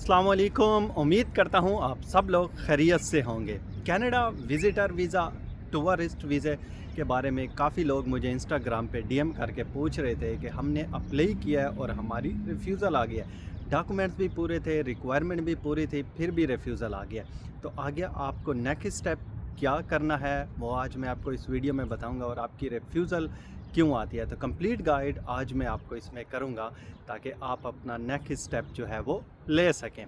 अस्सलाम वालेकुम। उम्मीद करता हूँ आप सब लोग खैरियत से होंगे। कनाडा विज़िटर वीज़ा, टूरिस्ट वीज़े के बारे में काफ़ी लोग मुझे इंस्टाग्राम पे डीएम करके पूछ रहे थे कि हमने अप्लाई किया है और हमारी रिफ्यूज़ल आ गया। डॉक्यूमेंट्स भी पूरे थे, रिक्वायरमेंट भी पूरी थी, फिर भी रिफ्यूज़ल आ गया। तो आगे आपको नेक्स्ट स्टेप क्या करना है वो आज मैं आपको इस वीडियो में बताऊंगा, और आपकी रिफ्यूज़ल क्यों आती है। तो कंप्लीट गाइड आज मैं आपको इसमें करूंगा ताकि आप अपना नेक्स्ट स्टेप जो है वो ले सकें।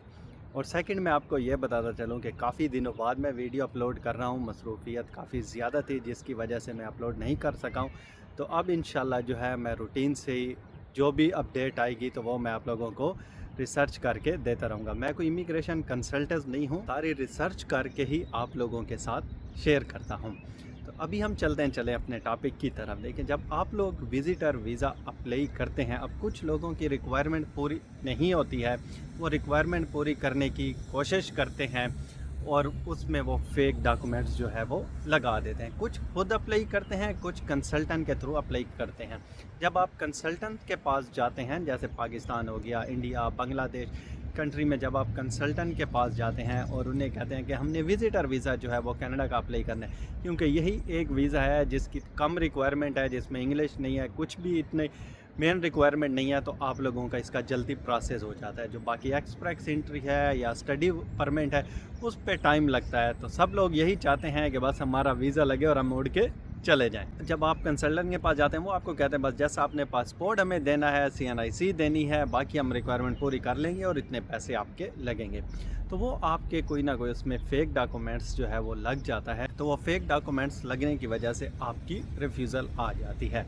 और सेकंड मैं आपको ये बताता चलूँ कि काफ़ी दिनों बाद मैं वीडियो अपलोड कर रहा हूँ, मसरूफ़ियत काफ़ी ज़्यादा थी जिसकी वजह से मैं अपलोड नहीं कर सका हूँ। तो अब इंशाल्लाह जो है मैं रूटीन से ही जो भी अपडेट आएगी तो वो मैं आप लोगों को रिसर्च करके देता रहूँगा। मैं कोई इमिग्रेशन कंसल्टेंट नहीं हूँ, सारी रिसर्च करके ही आप लोगों के साथ शेयर करता हूँ। तो अभी हम चलें अपने टॉपिक की तरफ। देखें, जब आप लोग विज़िटर वीज़ा अप्लाई करते हैं, अब कुछ लोगों की रिक्वायरमेंट पूरी नहीं होती है, वो रिक्वायरमेंट पूरी करने की कोशिश करते हैं और उसमें वो फेक डॉक्यूमेंट्स जो है वो लगा देते हैं। कुछ खुद अप्लाई करते हैं, कुछ कंसल्टेंट के थ्रू अप्लाई करते हैं। जब आप कंसल्टेंट के पास जाते हैं, जैसे पाकिस्तान हो गया, इंडिया, बांग्लादेश कंट्री में, जब आप कंसल्टेंट के पास जाते हैं और उन्हें कहते हैं कि हमने विज़िटर वीज़ा जो है वो कनाडा का अप्लाई करना है, क्योंकि यही एक वीज़ा है जिसकी कम रिक्वायरमेंट है, जिसमें इंग्लिश नहीं है, कुछ भी इतने मेन रिक्वायरमेंट नहीं है, तो आप लोगों का इसका जल्दी प्रोसेस हो जाता है। जो बाकी एक्सप्रेस एंट्री है या स्टडी परमिट है उस पे टाइम लगता है। तो सब लोग यही चाहते हैं कि बस हमारा वीज़ा लगे और हम उड़ के चले जाएं। जब आप कंसल्टेंट के पास जाते हैं वो आपको कहते हैं बस जैसा आपने पासपोर्ट हमें देना है, CNIC देनी है, बाकी हम रिक्वायरमेंट पूरी कर लेंगे और इतने पैसे आपके लगेंगे। तो वो आपके कोई ना कोई उसमें फ़ेक डॉक्यूमेंट्स जो है वो लग जाता है। तो वो फेक डॉक्यूमेंट्स लगने की वजह से आपकी रिफ्यूज़ल आ जाती है।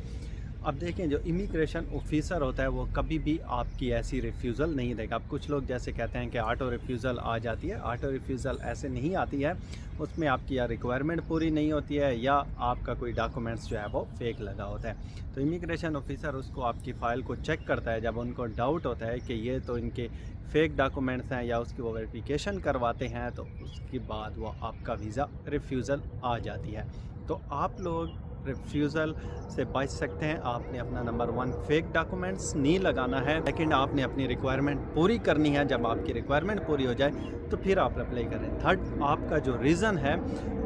अब देखें, जो इमिग्रेशन ऑफिसर होता है वो कभी भी आपकी ऐसी रिफ्यूज़ल नहीं देगा। अब कुछ लोग जैसे कहते हैं कि ऑटो रिफ्यूज़ल आ जाती है, ऑटो रिफ्यूज़ल ऐसे नहीं आती है। उसमें आपकी या रिक्वायरमेंट पूरी नहीं होती है या आपका कोई डॉक्यूमेंट्स जो है वो फेक लगा होता है। तो इमिग्रेशन ऑफिसर उसको आपकी फ़ाइल को चेक करता है। जब उनको डाउट होता है कि ये तो इनके फेक डॉक्यूमेंट्स हैं या उसकी वो वेरिफिकेशन करवाते हैं, तो उसके बाद वो आपका वीज़ा रिफ्यूज़ल आ जाती है। तो आप लोग रिफ्यूज़ल से बच सकते हैं। आपने अपना नंबर 1 फेक डॉक्यूमेंट्स नहीं लगाना है, सेकंड आपने अपनी रिक्वायरमेंट पूरी करनी है। जब आपकी रिक्वायरमेंट पूरी हो जाए तो फिर आप अप्लाई करें। थर्ड, आपका जो रीज़न है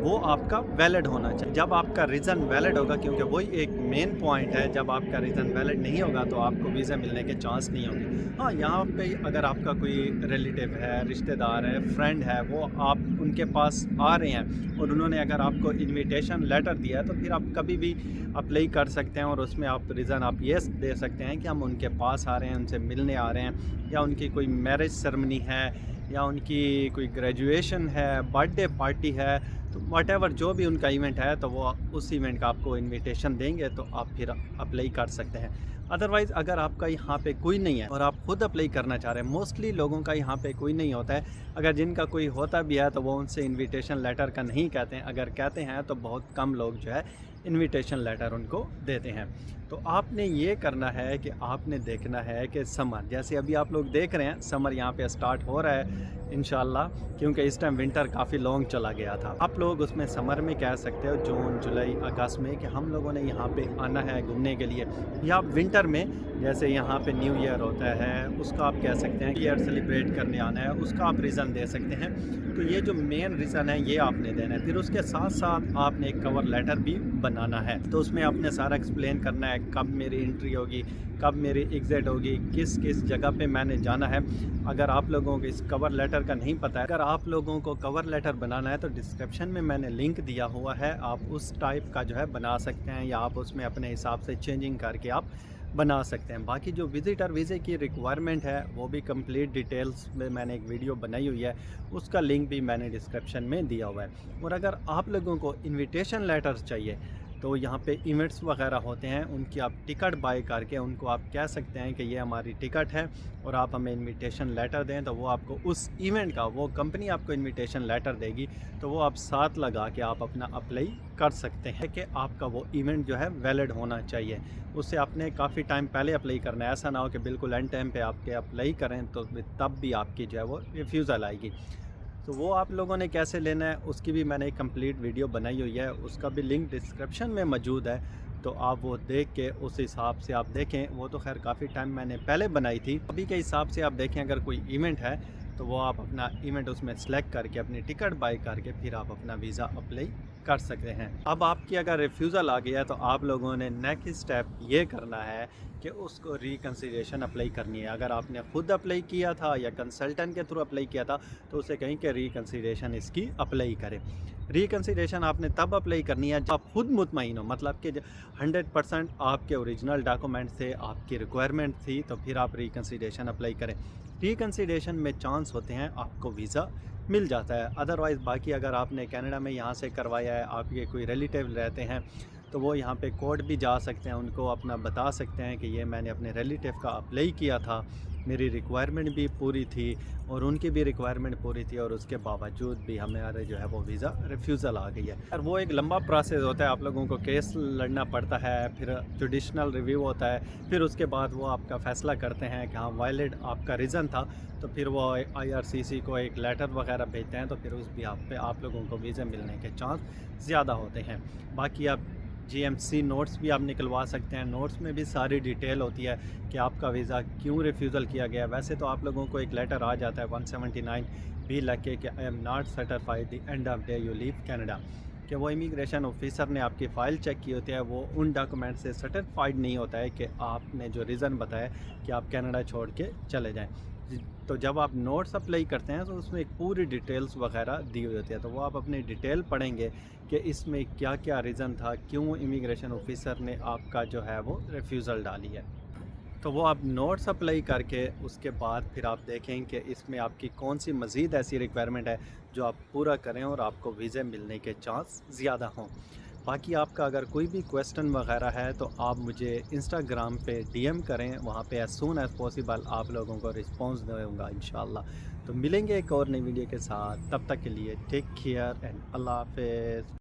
वो आपका वैलिड होना चाहिए। जब आपका रीज़न वैलिड होगा, क्योंकि वही एक मेन पॉइंट है, जब आपका रीज़न वैलिड नहीं होगा तो आपको वीज़ा मिलने के चांस नहीं होंगे। हाँ, यहाँ पे अगर आपका कोई रिलेटिव है, रिश्तेदार है, फ्रेंड है, वो आप उनके पास आ रहे हैं और उन्होंने अगर आपको इन्विटेशन लेटर दिया है तो फिर आप कभी भी अप्लाई कर सकते हैं और उसमें आप रीज़न आप ये दे सकते हैं कि हम उनके पास आ रहे हैं, उनसे मिलने आ रहे हैं, या उनकी कोई मैरिज सेरेमनी है, या उनकी कोई ग्रेजुएशन है, बर्थडे पार्टी है, तो व्हाटएवर जो भी उनका इवेंट है तो वो उस इवेंट का आपको इनविटेशन देंगे तो आप फिर अप्लाई कर सकते हैं। अदरवाइज़ अगर आपका यहाँ पे कोई नहीं है और आप खुद अप्लाई करना चाह रहे हैं, मोस्टली लोगों का यहाँ पे कोई नहीं होता है। अगर जिनका कोई होता भी है तो वो उनसे इनविटेशन लेटर का नहीं कहते हैं, अगर कहते हैं तो बहुत कम लोग जो है इनविटेशन लेटर उनको देते हैं। तो आपने ये करना है कि आपने देखना है कि समर, जैसे अभी आप लोग देख रहे हैं समर यहाँ पे स्टार्ट हो रहा है इंशाल्लाह, क्योंकि इस टाइम विंटर काफ़ी लॉन्ग चला गया था। आप लोग उसमें समर में कह सकते हो जून, जुलाई, अगस्त में, कि हम लोगों ने यहाँ पे आना है घूमने के लिए। या आप विंटर में जैसे यहाँ पे न्यू ईयर होता है उसका आप कह सकते हैं ईयर सेलिब्रेट करने आना है, उसका आप रीज़न दे सकते हैं। तो ये जो मेन रीज़न है ये आपने देना है। फिर उसके साथ साथ आपने एक कवर लेटर भी बनाना है। तो उसमें आपने सारा एक्सप्लेन करना है, कब मेरी एंट्री होगी, कब मेरी एग्ज़िट होगी, किस किस जगह पे मैंने जाना है। अगर आप लोगों को इस कवर लेटर का नहीं पता है, अगर आप लोगों को कवर लेटर बनाना है तो डिस्क्रिप्शन में मैंने लिंक दिया हुआ है, आप उस टाइप का जो है बना सकते हैं, या आप उसमें अपने हिसाब से चेंजिंग करके आप बना सकते हैं। बाकी जो विज़िटर वीज़े की रिक्वायरमेंट है वो भी कंप्लीट डिटेल्स में मैंने एक वीडियो बनाई हुई है, उसका लिंक भी मैंने डिस्क्रिप्शन में दिया हुआ है। और अगर आप लोगों को इनविटेशन लेटर्स चाहिए तो यहाँ पे इवेंट्स वगैरह होते हैं, उनकी आप टिकट बाय करके उनको आप कह सकते हैं कि ये हमारी टिकट है और आप हमें इनविटेशन लेटर दें, तो वो आपको उस इवेंट का, वो कंपनी आपको इनविटेशन लेटर देगी, तो वो आप साथ लगा के आप अपना अप्लाई कर सकते हैं। कि आपका वो इवेंट जो है वैलिड होना चाहिए, उससे आपने काफ़ी टाइम पहले अप्लाई करना है। ऐसा ना हो कि बिल्कुल एंड टाइम पे आपके अप्लाई करें तो तब भी आपकी जो है वो रिफ्यूज़ल आएगी। तो वो आप लोगों ने कैसे लेना है उसकी भी मैंने एक कंप्लीट वीडियो बनाई हुई है, उसका भी लिंक डिस्क्रिप्शन में मौजूद है। तो आप वो देख के उस हिसाब से आप देखें। वो तो खैर काफ़ी टाइम मैंने पहले बनाई थी, अभी के हिसाब से आप देखें अगर कोई इवेंट है تو وہ آپ اپنا ایونٹ اس میں سلیکٹ کر کے اپنی ٹکٹ بائی کر کے پھر آپ اپنا ویزا اپلائی کر سکتے ہیں۔ اب آپ کی اگر ریفیوزل آ گیا تو آپ لوگوں نے نیکسٹ اسٹیپ یہ کرنا ہے کہ اس کو ریکنسیڈریشن اپلائی کرنی ہے۔ اگر آپ نے خود اپلائی کیا تھا یا کنسلٹنٹ کے تھرو اپلائی کیا تھا تو اسے کہیں کہ ریکنسیڈریشن اس کی اپلائی کرے۔ ریکنسیڈریشن آپ نے تب اپلائی کرنی ہے جب آپ خود مطمئن ہو، مطلب کہ 100% آپ کے اوریجنل ڈاکومنٹ تھے، آپ کی ریکوائرمنٹ تھی، تو پھر آپ ریکنسیڈریشن اپلائی کریں۔ ریکنسیڈریشن میں چانس ہوتے ہیں آپ کو ویزا مل جاتا ہے، ادروائز باقی اگر آپ نے کینیڈا میں یہاں سے کروایا ہے، آپ کے کوئی ریلیٹیو رہتے ہیں تو وہ یہاں پہ کورٹ بھی جا سکتے ہیں، ان کو اپنا بتا سکتے ہیں کہ یہ میں نے اپنے ریلیٹیو کا اپلائی کیا تھا، میری ریکوائرمنٹ بھی پوری تھی اور ان کی بھی ریکوائرمنٹ پوری تھی، اور اس کے باوجود بھی ہمارے جو ہے وہ ویزا ریفیوزل آ گئی ہے۔ اور وہ ایک لمبا پروسیس ہوتا ہے، آپ لوگوں کو کیس لڑنا پڑتا ہے، پھر جوڈیشنل ریویو ہوتا ہے، پھر اس کے بعد وہ آپ کا فیصلہ کرتے ہیں کہ ہاں وائلڈ آپ کا ریزن تھا، تو پھر وہ IRCC کو ایک لیٹر وغیرہ بھیجتے ہیں، تو پھر اس بھی آپ لوگوں کو ویزے ملنے کے چانس زیادہ ہوتے ہیں۔ باقی آپ GMC نوٹس بھی آپ نکلوا سکتے ہیں، نوٹس میں بھی ساری ڈیٹیل ہوتی ہے کہ آپ کا ویزا کیوں ریفیوزل کیا گیا۔ ویسے تو آپ لوگوں کو ایک لیٹر آ جاتا ہے 179 بھی لکھ کے کہ I am not certified the end of day you leave Canada، کہ وہ امیگریشن آفیسر نے آپ کی فائل چیک کی ہوتی ہے، وہ ان ڈاکومنٹ سے سرٹیفائڈ نہیں ہوتا ہے کہ آپ نے جو ریزن بتایا کہ آپ کینیڈا چھوڑ کے چلے جائیں۔ تو جب آپ نوٹس اپلائی کرتے ہیں تو اس میں ایک پوری ڈیٹیلز وغیرہ دی ہوئی ہوتی ہے، تو وہ آپ اپنی ڈیٹیل پڑھیں گے کہ اس میں کیا کیا ریزن تھا، کیوں امیگریشن آفیسر نے آپ کا جو ہے وہ ریفیوزل ڈالی ہے۔ تو وہ آپ نوٹس اپلائی کر کے اس کے بعد پھر آپ دیکھیں کہ اس میں آپ کی کون سی مزید ایسی ریکوائرمنٹ ہے جو آپ پورا کریں اور آپ کو ویزے ملنے کے چانس زیادہ ہوں۔ باقی آپ کا اگر کوئی بھی کویسچن وغیرہ ہے تو آپ مجھے انسٹاگرام پہ DM کریں، وہاں پہ ایز سون ایز پاسبل آپ لوگوں کو رسپانس دوں گا انشاءاللہ۔ تو ملیں گے ایک اور نئی ویڈیو کے ساتھ، تب تک کے لیے ٹیک کیئر اینڈ اللہ حافظ۔